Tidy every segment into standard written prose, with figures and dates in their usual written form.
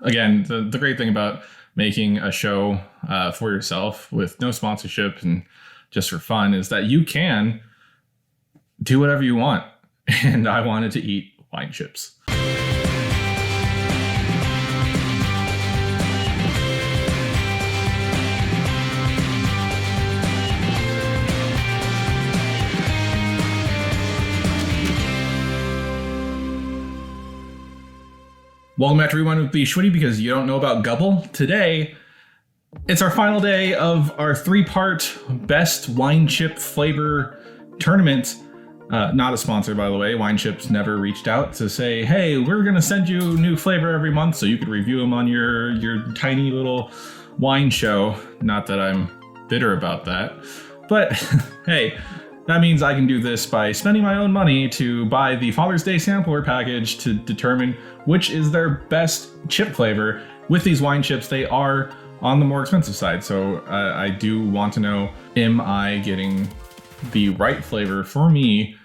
Again, the great thing about making a show for yourself with no sponsorship and just for fun is that you can do whatever you want. And I wanted to eat wine chips. Welcome back to Rewind with bschwitty, because you don't know about Gubble. Today, it's our final day of our 3-part best wine chip flavor tournament. Not a sponsor, by the way. Wine Chips never reached out to say, hey, we're going to send you a new flavor every month so you could review them on your tiny little wine show. Not that I'm bitter about that. But hey, that means I can do this by spending my own money to buy the Father's Day sampler package to determine which is their best chip flavor. With these wine chips, they are on the more expensive side. So I do want to know, am I getting the right flavor for me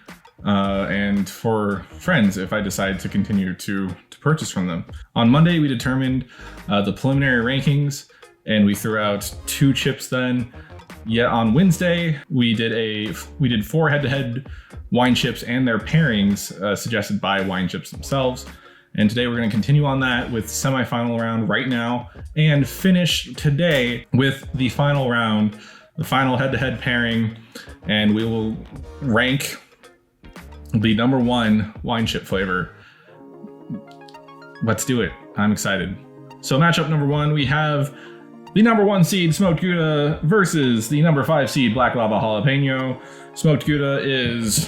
and for friends if I decide to continue to purchase from them. On Monday, we determined the preliminary rankings, and we threw out 2 chips then. Yet on Wednesday, we did 4 head-to-head wine chips and their pairings suggested by wine chips themselves. And today we're going to continue on that with semifinal round right now and finish today with the final round, the final head-to-head pairing, and we will rank the number 1 wine chip flavor. Let's do it. I'm excited. So matchup number 1, we have the number 1 seed Smoked Gouda versus the number 5 seed Black Lava Jalapeno. Smoked Gouda is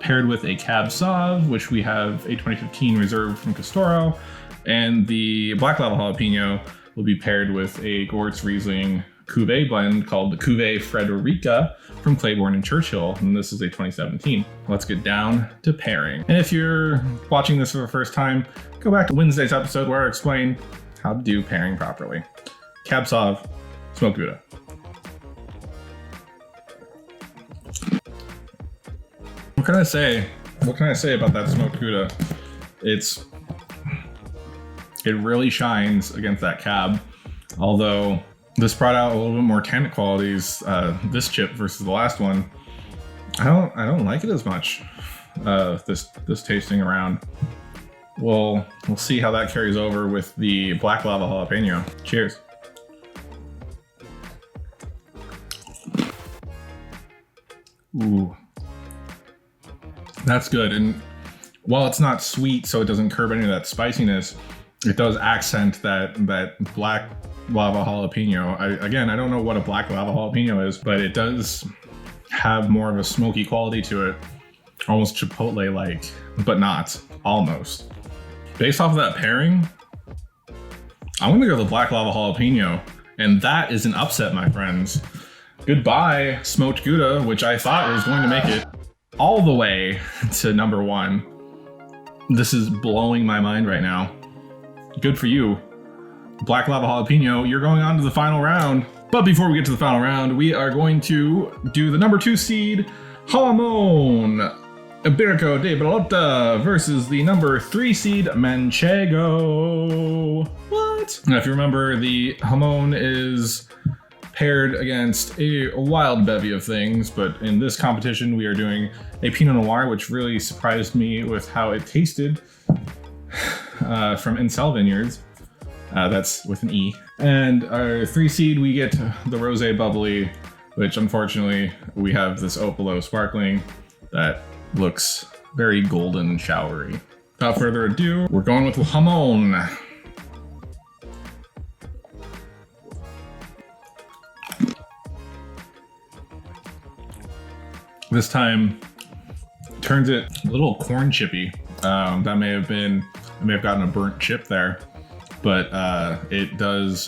paired with a Cab Sauv, which we have a 2015 reserve from Castoro, and the Black Lava Jalapeno will be paired with a Gortz Riesling Cuvée blend called the Cuvée Frederica from Claiborne and Churchill, and this is a 2017. Let's get down to pairing. And if you're watching this for the first time, go back to Wednesday's episode where I explained how to do pairing properly. Cab Sauv, Smoked Gouda. What can I say? What can I say about that Smoked Gouda? It really shines against that cab, although this brought out a little bit more tannic qualities, this chip versus the last one. I don't like it as much, this tasting around. We'll see how that carries over with the Black Lava Jalapeno. Cheers. Ooh. That's good. And while it's not sweet, so it doesn't curb any of that spiciness, it does accent that Black Lava Jalapeno. I don't know what a Black Lava Jalapeno is, but it does have more of a smoky quality to it. Almost Chipotle-like, but not. Almost. Based off of that pairing, I'm going to go the Black Lava Jalapeno, and that is an upset, my friends. Goodbye, Smoked Gouda, which I thought was going to make it all the way to number 1. This is blowing my mind right now. Good for you, Black Lava Jalapeno. You're going on to the final round. But before we get to the final round, we are going to do the number 2 seed, Jamón Ibérico de Bolota versus the number 3 seed Manchego. What? Now, if you remember, the Jamón is paired against a wild bevy of things, but in this competition, we are doing a Pinot Noir, which really surprised me with how it tasted from Incel Vineyards. That's with an E. And our 3 seed, we get the Rosé Bubbly, which unfortunately we have this Opalo Sparkling that looks very golden and showery. Without further ado, we're going with Jamón. This time turns it a little corn chippy. That may have gotten a burnt chip there, but it's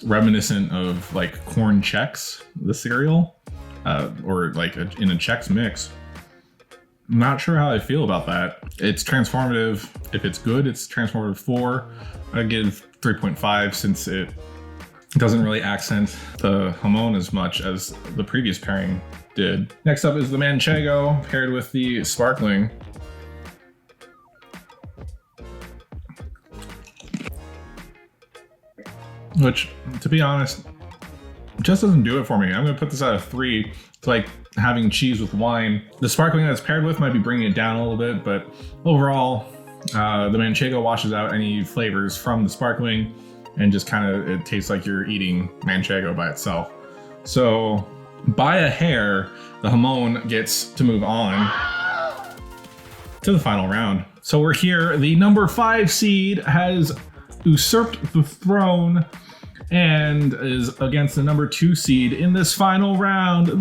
reminiscent of like corn Chex, the cereal, or like in a Chex mix. I'm not sure how I feel about that. It's transformative. If it's good, it's transformative 4. I'd give 3.5 since it doesn't really accent the Jamón as much as the previous pairing did. Next up is the Manchego paired with the Sparkling. which, to be honest, just doesn't do it for me. I'm going to put this out of 3. It's like having cheese with wine. The sparkling that it's paired with might be bringing it down a little bit, but overall, the Manchego washes out any flavors from the sparkling and just kind of, it tastes like you're eating Manchego by itself. So by a hair, the Jamon gets to move on to the final round. So we're here. The number 5 seed has usurped the throne and is against the number 2 seed in this final round, where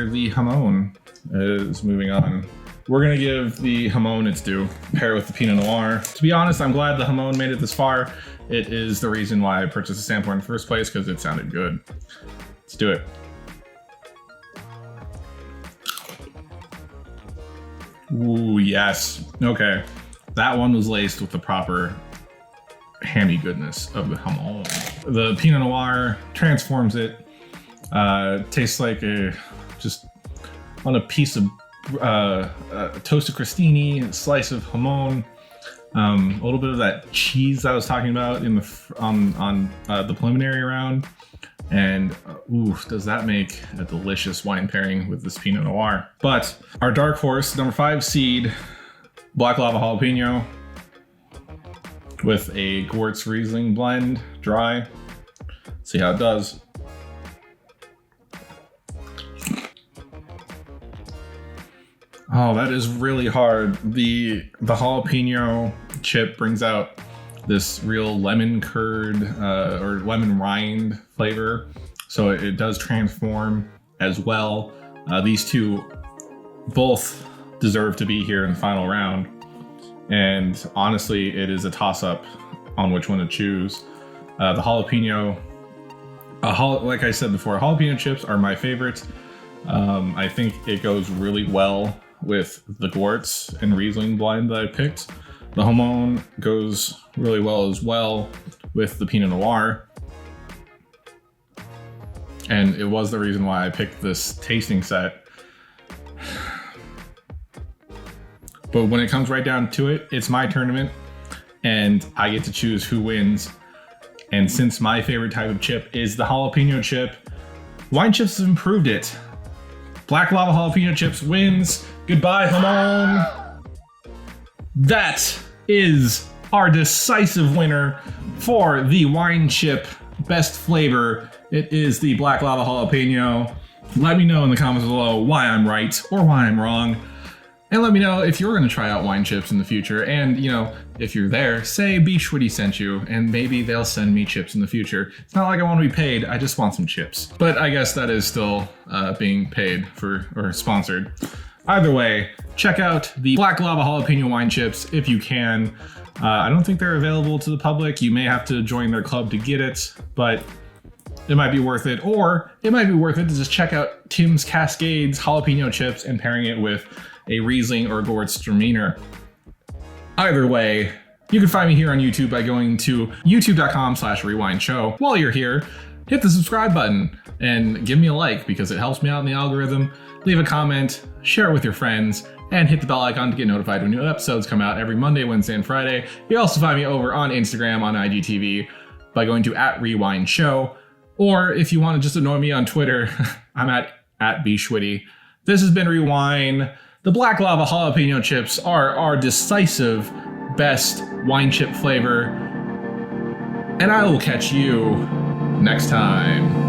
the Jamon is moving on. We're gonna give the Jamon its due, pair with the Pinot Noir. To be honest, I'm glad the Jamon made it this far. It is the reason why I purchased the sampler in the first place, because it sounded good. Let's do it. Ooh, yes. Okay. That one was laced with the proper hammy goodness of the Jamon. The Pinot Noir transforms it. Tastes like just on a piece of toasted crostini, slice of Jamon, a little bit of that cheese that I was talking about in the on the preliminary round, and ooh, does that make a delicious wine pairing with this Pinot Noir. But our dark horse, number 5 seed, Black Lava Jalapeno, with a Gewurz Riesling blend, dry. See how it does. Oh, that is really hard. The jalapeno chip brings out this real lemon curd or lemon rind flavor, so it does transform as well. These two both deserve to be here in the final round, and honestly, it is a toss-up on which one to choose. The jalapeno, like I said before, jalapeno chips are my favorite. I think it goes really well with the Gewurz and Riesling blend that I picked. The Jamon goes really well as well with the Pinot Noir. And it was the reason why I picked this tasting set. But when it comes right down to it, it's my tournament and I get to choose who wins. And since my favorite type of chip is the jalapeno chip, Wine Chips have improved it. Black Lava Jalapeno Chips wins. Goodbye, Jamon. That is our decisive winner for the Wine Chip best flavor. It is the Black Lava Jalapeno. Let me know in the comments below why I'm right or why I'm wrong. And let me know if you're going to try out Wine Chips in the future. And, you know, if you're there, say bschwitty sent you, and maybe they'll send me chips in the future. It's not like I want to be paid, I just want some chips. But I guess that is still being paid for or sponsored. Either way, check out the Black Lava Jalapeno Wine Chips if you can. I don't think they're available to the public. You may have to join their club to get it, but it might be worth it. Or it might be worth it to just check out Tim's Cascades Jalapeno Chips and pairing it with a Riesling or a Gewürztraminer. Either way, you can find me here on YouTube by going to youtube.com/rewindshow. While you're here, hit the subscribe button and give me a like because it helps me out in the algorithm. Leave a comment, share it with your friends, and hit the bell icon to get notified when new episodes come out every Monday, Wednesday, and Friday. You also find me over on Instagram on IGTV by going to @rewindshow. Or if you want to just annoy me on Twitter, I'm at bschwitty. This has been Rewind. The Black Lava Jalapeno Chips are our decisive best wine chip flavor. And I will catch you next time.